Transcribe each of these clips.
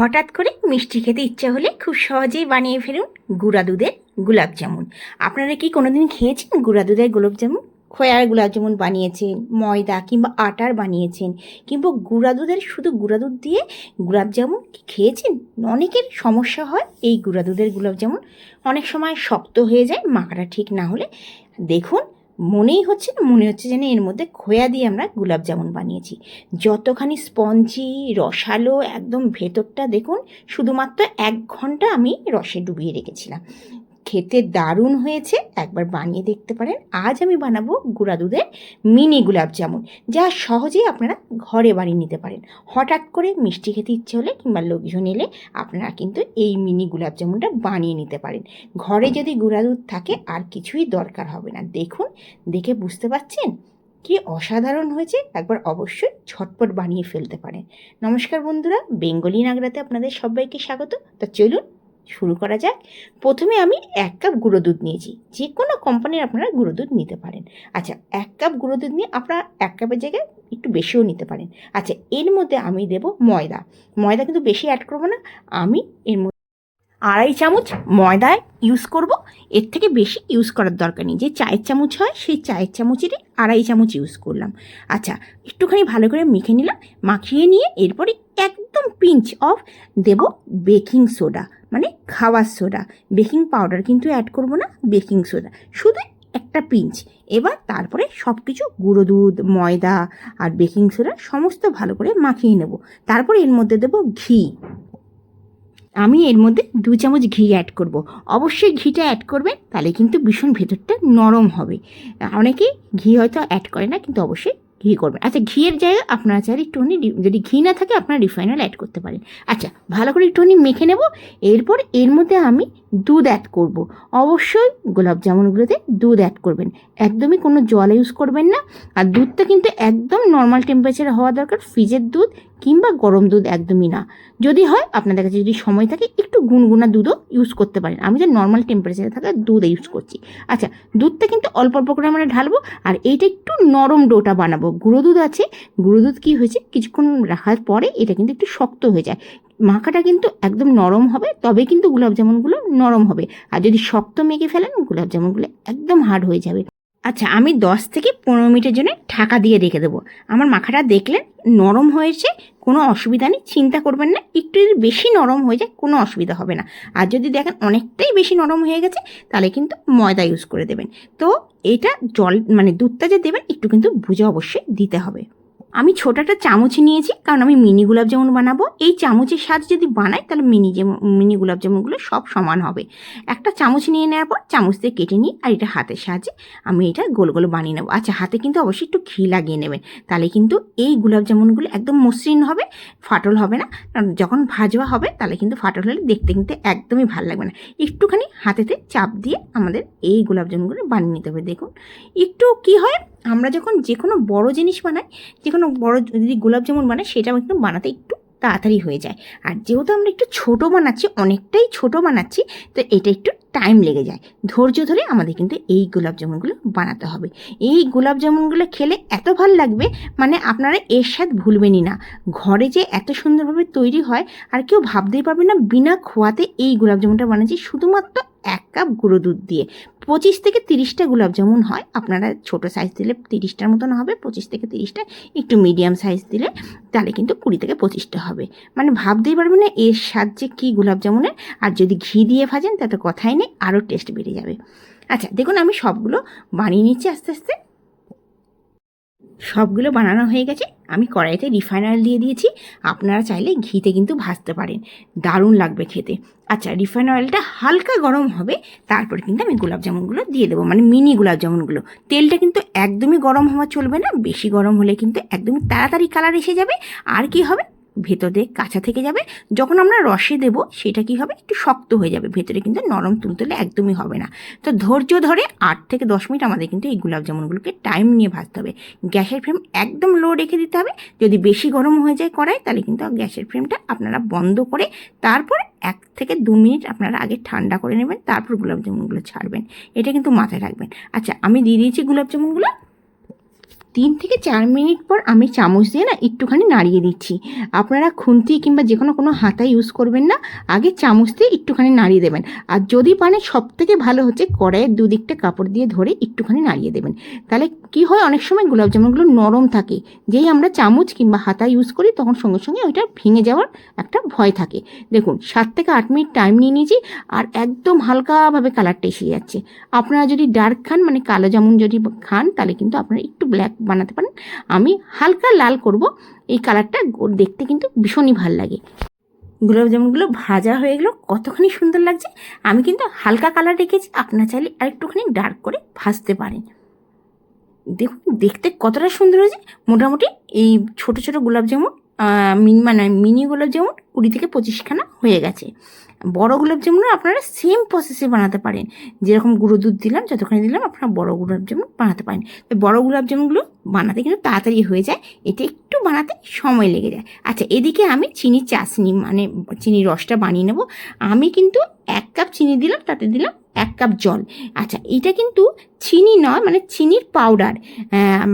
হঠাৎ করে মিষ্টি খেতে ইচ্ছা হলে খুব সহজেই বানিয়ে ফেলুন গুঁড়া দুধের গোলাপ জামুন। আপনারা কি কোনোদিন খেয়েছেন গুঁড়া দুধের গোলাপ জামুন? খোয়ার গোলাপ জামুন বানিয়েছেন, ময়দা কিংবা আটার বানিয়েছেন, কিংবা গুঁড়া দুধের শুধু গুঁড়া দুধ দিয়ে গোলাপ জামুন কি খেয়েছেন? অনেকের সমস্যা হয় এই গুঁড়া দুধের গোলাপ জামুন, অনেক সময় শক্ত হয়ে যায় মাখাটা ঠিক না হলে। দেখুন, মনে হচ্ছে যেন এর মধ্যে খোয়া দিয়ে আমরা গোলাপ জামুন বানিয়েছি। যতখানি স্পঞ্জি রসালো, একদম ভেতরটা দেখুন। শুধুমাত্র 1 ঘন্টা আমি রসে ডুবিয়ে রেখেছিলাম। খেতে দারুণ হয়েছে, একবার বানিয়ে দেখতে পারেন। আজ আমি বানাবো গুঁড়া দুধের মিনি গোলাপ জামুন, যা সহজেই আপনারা ঘরে বানিয়ে নিতে পারেন। হঠাৎ করে মিষ্টি খেতে ইচ্ছে হলে কিংবা লোকজন এলে আপনারা কিন্তু এই মিনি গোলাপ জামুনটা বানিয়ে নিতে পারেন। ঘরে যদি গুঁড়া দুধ থাকে আর কিছুই দরকার হবে না। দেখুন, দেখে বুঝতে পারছেন কি অসাধারণ হয়েছে। একবার অবশ্যই ঝটপট বানিয়ে ফেলতে পারেন। নমস্কার বন্ধুরা, বেঙ্গলি নাগরাতে আপনাদের সবাইকে স্বাগত। তা চলুন শুরু করা যাক। প্রথমে আমি 1 কাপ গুঁড়ো দুধ নিয়েছি। যে কোনো কোম্পানির আপনারা গুঁড়ো দুধ নিতে পারেন। আচ্ছা, 1 কাপ গুঁড়ো দুধ নিয়ে আপনারা 1 কাপের জায়গায় একটু বেশিও নিতে পারেন। আচ্ছা, এর মধ্যে আমি দেব ময়দা। ময়দা কিন্তু বেশি অ্যাড করবো না। আমি এর মধ্যে 2.5 চামচ ময়দা ইউজ করব। এর থেকে বেশি ইউজ করার দরকার নেই। যে চায়ের চামচ হয় সেই চায়ের চামচেরই 2.5 চামচ ইউজ করলাম। আচ্ছা, একটুখানি ভালো করে মেখে নিলাম। মাখিয়ে নিয়ে এরপরে একদম পিঞ্চ অফ দেব বেকিং সোডা, মানে খাওয়ার সোডা। বেকিং পাউডার কিন্তু অ্যাড করব না, বেকিং সোডা শুধু একটা পিঞ্চ। এবার তারপরে সব কিছু গুঁড়ো দুধ, ময়দা আর বেকিং সোডা সমস্ত ভালো করে মাখিয়ে নেব। তারপর এর মধ্যে দেব ঘি। আমি এর মধ্যে 2 চামচ ঘি অ্যাড করব। অবশ্যই ঘিটা অ্যাড করবেন, তাহলে কিন্তু ভীষণ ভেতরটা নরম হবে। অনেকেই ঘি হয়তো অ্যাড করে না, কিন্তু অবশ্যই ঘি করবেন। আচ্ছা, ঘিয়ের জায়গায় আপনারা চাইলে একটুখানি, যদি ঘি না থাকে আপনারা রিফাইন অয়েল অ্যাড করতে পারেন। আচ্ছা, ভালো করে একটুখানি মেখে নেব। এরপর এর মধ্যে আমি দুধ অ্যাড করব। অবশ্যই গোলাপ জামুনগুলোতে দুধ অ্যাড করবেন, একদমই কোনো জল ইউজ করবেন না। আর দুধটা কিন্তু একদম নর্মাল টেম্পারেচারে হওয়া দরকার। ফ্রিজের দুধ কিংবা গরম দুধ একদমই না। যদি হয় আপনাদের কাছে যদি সময় থাকে একটু গুনগুনা দুধও ইউজ করতে পারেন। আমি যে নর্মাল টেম্পারেচারে থাকা দুধ ইউজ করছি। আচ্ছা, দুধটা কিন্তু অল্প অল্প করে আমরা ঢালবো। আর এইটা একটু নরম ডোটা বানাবো। গুঁড়ো দুধ আছে, গুঁড়ো দুধ কী হয়েছে, কিছুক্ষণ রাখার পরে এটা কিন্তু একটু শক্ত হয়ে যায়। মাখাটা কিন্তু একদম নরম হবে, তবে কিন্তু গোলাপ জামুনগুলো নরম হবে। আর যদি শক্ত মেখে ফেলেন গোলাপ জামুনগুলো একদম হার্ড হয়ে যাবে। আচ্ছা, আমি 10 থেকে 15 মিনিটের জন্য ঢাকা দিয়ে রেখে দেবো। আমার মাখাটা দেখলেন নরম হয়েছে, কোনো অসুবিধা নেই, চিন্তা করবেন না। একটু যদি বেশি নরম হয়ে যায় কোনো অসুবিধা হবে না। আর যদি দেখেন অনেকটাই বেশি নরম হয়ে গেছে, তাহলে কিন্তু ময়দা ইউজ করে দেবেন। তো এটা জল, মানে দুধটা যে দেবেন একটু কিন্তু বুঝে অবশ্যই দিতে হবে। আমি ছোট একটা চামচ নিয়েছি, কারণ আমি মিনি গোলাপ জামুন বানাবো। এই চামচের সাহায্যে যদি বানাই তাহলে মিনি গোলাপ জামুনগুলো সব সমান হবে। একটা চামচ নিয়ে নেওয়ার পর চামচ দিয়ে কেটে নিই, আর এটা হাতের সাহায্যে আমি এটা গোল গোল বানিয়ে নেবো। আচ্ছা, হাতে কিন্তু অবশ্যই একটু ঘি লাগিয়ে নেবেন, তাহলে কিন্তু এই গোলাপ জামুনগুলো একদম মসৃণ হবে, ফাটল হবে না। কারণ যখন ভাজা হবে তাহলে কিন্তু ফাটল হলে দেখতে কিন্তু একদমই ভালো লাগবে না। একটুখানি হাতেতে চাপ দিয়ে আমাদের এই গোলাপ জামুনগুলো বানিয়ে নিতে হবে। দেখুন, একটু কি হয়, আমরা যখন যে কোনো বড় জিনিস বানাই, যে কোনো বড় যদি গোলাপ জামুন বানাই, সেটাও একটু বানাতে একটু তাড়াতাড়ি হয়ে যায়। আর যেহেতু আমরা একটু ছোটো বানাচ্ছি, অনেকটাই ছোটো বানাচ্ছি, তো এটা একটু টাইম লেগে যায়। ধৈর্য ধরে আমাদের কিন্তু এই গোলাপ জামুনগুলো বানাতে হবে। এই গোলাপ জামুনগুলো খেলে এত ভালো লাগবে, মানে আপনারা এর স্বাদ ভুলবেনই না। ঘরে যে এত সুন্দরভাবে তৈরি হয় আর কেউ ভাবতেই পারবে না বিনা খোয়াতে এই গোলাপ জামুনটা বানাচ্ছি শুধুমাত্র 1 কাপ গুঁড়ো দুধ দিয়ে। 25 থেকে 30টা গোলাপ জামুন হয়। আপনারা ছোটো সাইজ দিলে 30টার মতন হবে, 25 থেকে 30টা। একটু মিডিয়াম সাইজ দিলে তাহলে কিন্তু 20 থেকে 25টা হবে। মানে ভাবতেই পারবেন না এর স্বাদ যে কী গোলাপ জামুনের। আর যদি ঘি দিয়ে ভাজেন তাতে কথাই নেই, আরও টেস্ট বেড়ে যাবে। আচ্ছা, দেখুন আমি সবগুলো বানিয়ে নিচ্ছি আস্তে আস্তে। সবগুলো বানানো হয়ে গেছে। আমি কড়াইতে রিফাইন অয়েল দিয়ে দিয়েছি। আপনারা চাইলে ঘিতে কিন্তু ভাজতে পারেন, দারুণ লাগবে খেতে। আচ্ছা, রিফাইন অয়েলটা হালকা গরম হবে, তারপরে কিন্তু আমি গোলাপ জামুনগুলো দিয়ে দেবো, মানে মিনি গোলাপ জামুনগুলো। তেলটা কিন্তু একদমই গরম হওয়া চলবে না, বেশি গরম হলে কিন্তু একদমই তাড়াতাড়ি কালার এসে যাবে। আর কি হবে, ভেতর দিয়ে কাঁচা থেকে যাবে। যখন আমরা রসে দেব সেটা কি হবে, একটু শক্ত হয়ে যাবে, ভেতরে কিন্তু নরম তুলতুলে একদমই হবে না। তো ধৈর্য ধরে 8 থেকে 10 মিনিট আমাদের কিন্তু এই গোলাপ জামুনগুলোকে টাইম নিয়ে ভাজতে হবে। গ্যাসের ফ্লেম একদম লো রেখে দিতে হবে। যদি বেশি গরম হয়ে যায় কড়াই, তাহলে কিন্তু গ্যাসের ফ্লেমটা আপনারা বন্ধ করে তারপর 1 থেকে 2 মিনিট আপনারা আগে ঠান্ডা করে নেবেন, তারপর গোলাপ জামুনগুলো ছাড়বেন। এটা কিন্তু মাথায় রাখবেন। আচ্ছা, আমি দিয়ে দিয়েছি গোলাপ জামুনগুলো। 3 থেকে 4 মিনিট পর আমি চামচ দিয়ে না একটুখানি নাড়িয়ে দিচ্ছি। আপনারা খুন্তি কিংবা যে কোনো হাতা ইউজ করবেন না, আগে চামচ দিয়ে একটুখানি নাড়িয়ে দেবেন। আর যদি পারেন সবথেকে ভালো হচ্ছে কড়াইয়ের দুদিকটা কাপড় দিয়ে ধরে একটুখানি নাড়িয়ে দেবেন। তাহলে কি হয়, অনেক সময় গোলাপ জামুনগুলো নরম থাকে, যেই আমরা চামচ কিংবা হাতা ইউজ করি তখন সঙ্গে সঙ্গে ওইটা ভেঙে যাওয়ার একটা ভয় থাকে। দেখুন 7 থেকে 8 মিনিট টাইম নিয়ে নিয়েছি, আর একদম হালকাভাবে কালারটা এসে যাচ্ছে। আপনারা যদি ডার্ক খান, মানে কালো জামুন যদি খান, তাহলে কিন্তু আপনারা একটু ব্ল্যাক বানাতে পারেন। আমি হালকা লাল করব, এই কালারটা দেখতে কিন্তু ভীষণই ভালো লাগে। গোলাপ জামুনগুলো ভাজা হয়ে গেলো, কতখানি সুন্দর লাগছে। আমি কিন্তু হালকা কালার রেখেছি, আপনারা চাইলে আর একটুখানি ডার্ক করে ভাজতে পারেন। দেখুন দেখতে কতটা সুন্দর হয়েছে। মোটামুটি এই ছোট ছোট গোলাপ জামুন মিনি গোলাপ জামুন 20 থেকে 25খানা হয়ে গেছে। বড় গোলাপ জামুনও আপনারা সেম প্রসেসে বানাতে পারেন, যেরকম গুঁড়ো দুধ দিলাম যতখানি দিলাম আপনারা বড় গোলাপ জামুন বানাতে পারেন। তো বড় গোলাপ জামুনগুলো বানাতে কিন্তু তাড়াতাড়ি হয়ে যায়, এটা একটু বানাতে সময় লেগে যায়। আচ্ছা, এদিকে আমি চিনির চাশনি মানে চিনির রসটা বানিয়ে নেব। আমি কিন্তু 1 কাপ চিনি দিলাম, তাতে দিলাম 1 কাপ জল। আচ্ছা, এটা কিন্তু চিনি নয়, মানে চিনির পাউডার,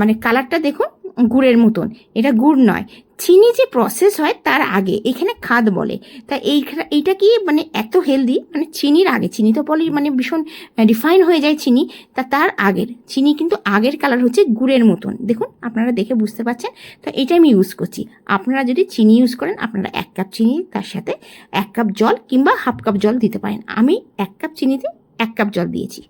মানে কালারটা দেখুন গুড়ের মতন, এটা গুড় নয়। চিনি যে প্রসেস হয় তার আগে এখানে খাদ বলে, তাই এইটা কি মানে এত হেলদি, মানে চিনির আগে, চিনি তো বলি মানে ভীষণ রিফাইন হয়ে যায় চিনি, তার আগের চিনি কিন্তু আগের কালার হচ্ছে গুড়ের মতন। দেখুন আপনারা দেখে বুঝতে পারছেন। তো এটা আমি ইউজ করছি। আপনারা যদি চিনি ইউজ করেন, আপনারা 1 কাপ চিনি, তার সাথে 1 কাপ জল কিংবা হাফ কাপ জল দিতে পারেন। আমি 1 কাপ চিনিতে 1 কাপ জল দিয়েছি।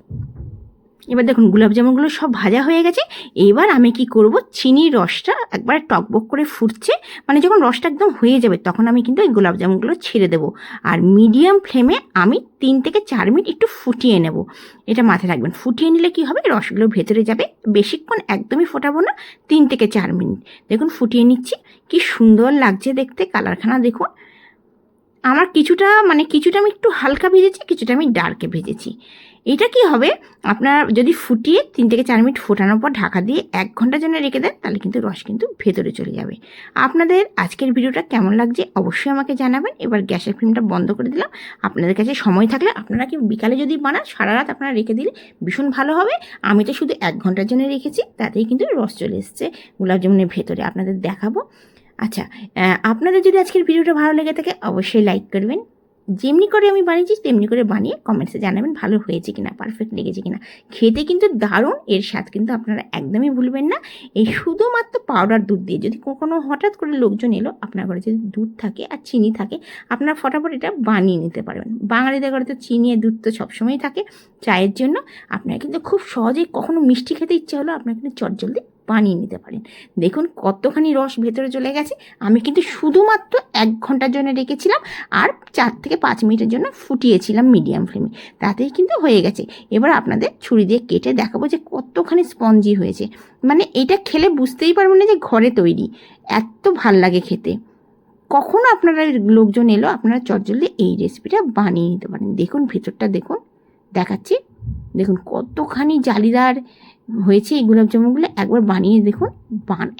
এবার দেখুন গোলাপ জামুনগুলো সব ভাজা হয়ে গেছে। এবার আমি কি করব, চিনির রসটা একবার টকবক করে ফুটছে, মানে যখন রসটা একদম হয়ে যাবে তখন আমি কিন্তু এই গোলাপ জামুনগুলো ছেড়ে দেবো। আর মিডিয়াম ফ্লেমে আমি 3 থেকে 4 মিনিট একটু ফুটিয়ে নেব, এটা মাথায় রাখবেন। ফুটিয়ে নিলে কি হবে, রসগুলো ভেতরে যাবে। বেশিক্ষণ একদমই ফোটাবো না, 3 থেকে 4 মিনিট। দেখুন ফুটিয়ে নিচ্ছি, কি সুন্দর লাগছে দেখতে, কালারখানা দেখুন। আমার কিছুটা আমি একটু হালকা ভেজেছি, কিছুটা আমি ডার্কে ভেজেছি। এটা কি হবে, আপনার যদি ফুটিয়ে 3 থেকে 4 মিনিট ফোটানোর পর ঢাকা দিয়ে 1 ঘন্টার জন্য রেখে দেন, তাহলে কিন্তু রস কিন্তু ভেতরে চলে যাবে। আপনাদের আজকের ভিডিওটা কেমন লাগছে অবশ্যই আমাকে জানাবেন। এবার গ্যাসের ফ্লেমটা বন্ধ করে দিলাম। আপনাদের কাছে সময় থাকলে আপনারা কি বিকালে যদি বানান, সারা রাত আপনারা রেখে দিলে ভীষণ ভালো হবে। আমি তো শুধু 1 ঘন্টার জন্য রেখেছি, তাতেই কিন্তু রস চলে এসছে গোলাপ জামুনের ভেতরে, আপনাদের দেখাবো। আচ্ছা, আপনাদের যদি আজকের ভিডিওটা ভালো লেগে থাকে অবশ্যই লাইক করবেন। যেমনি করে আমি বানিয়েছি তেমনি করে বানিয়ে কমেন্টসে জানাবেন ভালো হয়েছে কিনা, পারফেক্ট লেগেছে কিনা। খেতে কিন্তু দারুণ, এর স্বাদ কিন্তু আপনারা একদমই ভুলবেন না। এই শুধুমাত্র পাউডার দুধ দিয়ে, যদি কখনো হঠাৎ করে লোকজন এলো, আপনার ঘরে যদি দুধ থাকে আর চিনি থাকে, আপনারা ফটাফট এটা বানিয়ে নিতে পারবেন। বাঙালিদের ঘরে তো চিনি আর দুধ তো সবসময়ই থাকে চায়ের জন্য। আপনারা কিন্তু খুব সহজেই, কখনো মিষ্টি খেতে ইচ্ছে হলো আপনারা কিন্তু চটজলদি বানিয়ে নিতে পারেন। দেখুন কতখানি রস ভেতরে চলে গেছে। আমি কিন্তু শুধুমাত্র 1 ঘন্টার জন্য রেখেছিলাম, আর 4 থেকে 5 মিনিটের জন্য ফুটিয়েছিলাম মিডিয়াম ফ্লেমে, তাতেই কিন্তু হয়ে গেছে। এবার আপনাদের ছুরি দিয়ে কেটে দেখাবো যে কতখানি স্পঞ্জি হয়েছে। মানে এটা খেলে বুঝতেই পারবেন না যে ঘরে তৈরি, এত ভাল লাগে খেতে। কখনো আপনারা লোকজন এলো, আপনারা চটজলদি এই রেসিপিটা বানিয়ে নিতে পারেন। দেখুন ভেতরটা দেখুন, দেখাচ্ছি। দেখুন কতখানি জালিদার হয়েছে এই গোলাপ জামুনগুলো। একবার বানিয়ে দেখুন,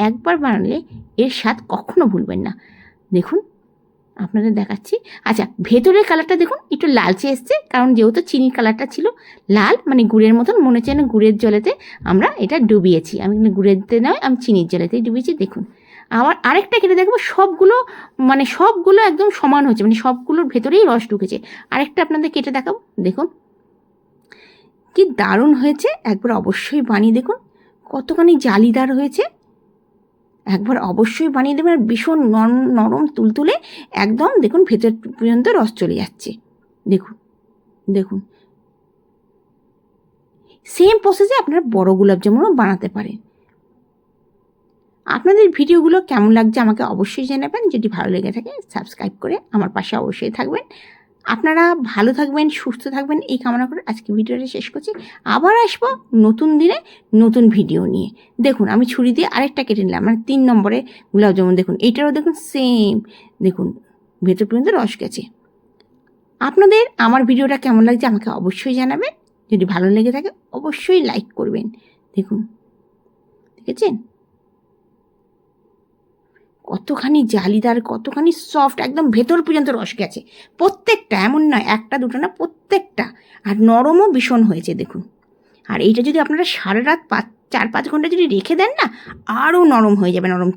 একবার বানালে এর স্বাদ কখনো ভুলবেন না। দেখুন আপনাদের দেখাচ্ছি। আচ্ছা, ভেতরের কালারটা দেখুন একটু লালচে এসছে, কারণ যেহেতু চিনির কালারটা ছিল লাল, মানে গুড়ের মতন মনে হচ্ছে না গুড়ের জলেতে আমরা এটা ডুবিয়েছি। আমি কিন্তু গুড়েরতে নয়, আমি চিনির জলেতেই ডুবিয়েছি। দেখুন আবার আরেকটা কেটে দেখবো, সবগুলো একদম সমান হচ্ছে, মানে সবগুলোর ভেতরেই রস ঢুকেছে। আরেকটা আপনাদের কেটে দেখাবো, দেখুন কি দারুণ হয়েছে। একবার অবশ্যই বানিয়ে দেখুন, কতখানি জালিদার হয়েছে। একবার অবশ্যই বানিয়ে দেবেন। আর ভীষণ নরম তুলতুলে একদম, দেখুন ভেতর পর্যন্ত রস চলে যাচ্ছে। দেখুন দেখুন সেম প্রসেসে আপনারা বড় গোলাপ জামুনও বানাতে পারেন। আপনাদের ভিডিওগুলো কেমন লাগছে আমাকে অবশ্যই জানাবেন। যদি ভালো লেগে থাকে সাবস্ক্রাইব করে আমার পাশে অবশ্যই থাকবেন। আপনারা ভালো থাকবেন, সুস্থ থাকবেন এই কামনা করে আজকে ভিডিওটা শেষ করছি। আবার আসবো নতুন দিনে নতুন ভিডিও নিয়ে। দেখুন আমি ছুরি দিয়ে আরেকটা কেটে নিলাম, মানে 3 নম্বরে গোলাপ জামুন। দেখুন এটারও দেখুন সেম, দেখুন ভেতর পর্যন্ত রস গেছে। আপনাদের আমার ভিডিওটা কেমন লাগছে আমাকে অবশ্যই জানাবেন। যদি ভালো লেগে থাকে অবশ্যই লাইক করবেন। দেখুন দেখেছেন কতখানি জালিদার, কতখানি সফট, একদম ভেতর পর্যন্ত রস গেছে প্রত্যেকটা, এমন নয় একটা দুটো না, প্রত্যেকটা। আর নরমও ভীষণ হয়েছে দেখুন। আর এইটা যদি আপনারা সারা রাত 4-5 ঘন্টা যদি রেখে দেন না, আরও নরম হয়ে যাবে, নরম